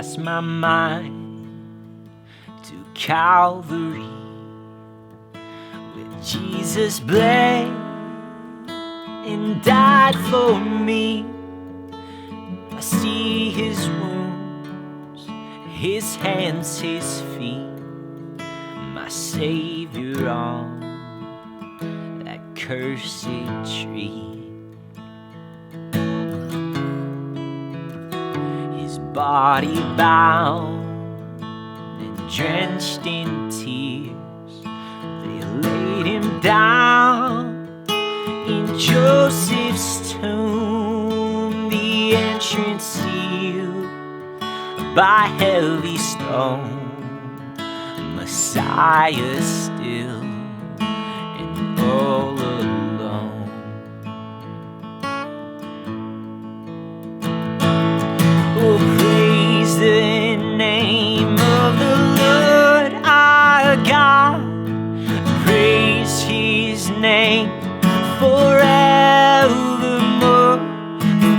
cast my mind to Calvary, where Jesus bled and died for me. I see his wounds, his hands, his feet, my Savior on that cursed tree. His body bound and drenched in tears, they laid him down in Joseph's tomb, the entrance sealed by heavy stone. Messiah still and all alone. Oh, praise the name of the Lord our God. Praise his name forevermore.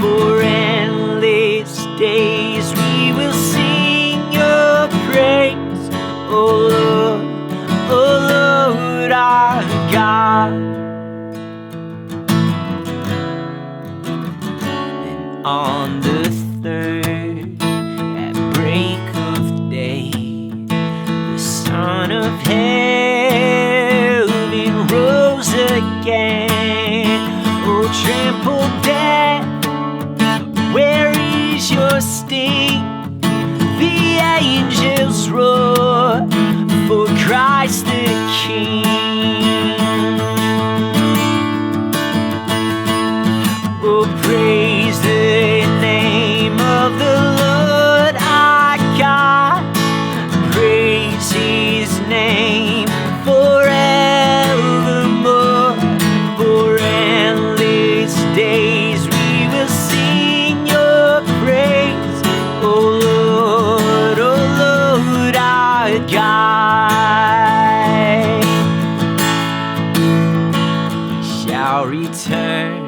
For endless days we will sing your praise, oh Lord our God. And on the third, at break of day, the Son of heaven rose again. Oh, trample death, where is your sting? The angels roar for Christ the King. Oh, praise the name of the Lord our God. Praise his name forevermore. For endless days we will sing your praise, oh Lord our God. He shall return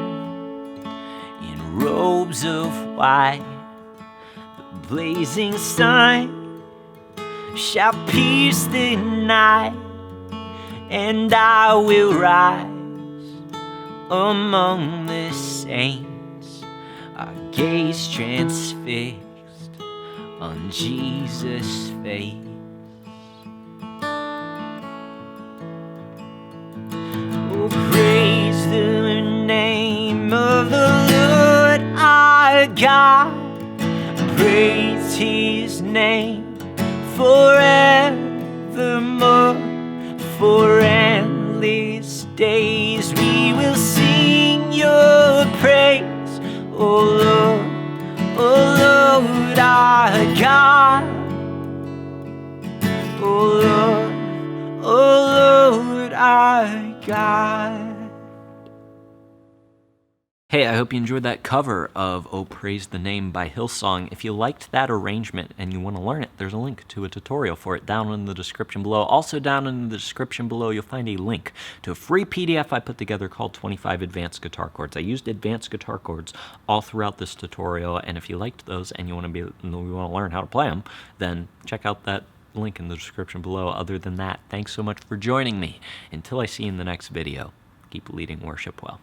in robes of white, the blazing sun shall pierce the night, and I will rise among the saints, our gaze transfixed on Jesus' face. Oh, praise the name of the Lord our God. Praise his name forevermore. For endless days we will sing your praise, oh Lord our God. Oh Lord our God. Hey, I hope you enjoyed that cover of Oh Praise the Name by Hillsong. If you liked that arrangement and you want to learn it, there's a link to a tutorial for it down in the description below. Also down in the description below, you'll find a link to a free PDF I put together called 25 Advanced Guitar Chords. I used advanced guitar chords all throughout this tutorial, and if you liked those and you want to learn how to play them, then check out that link in the description below. Other than that, thanks so much for joining me. Until I see you in the next video, keep leading worship well.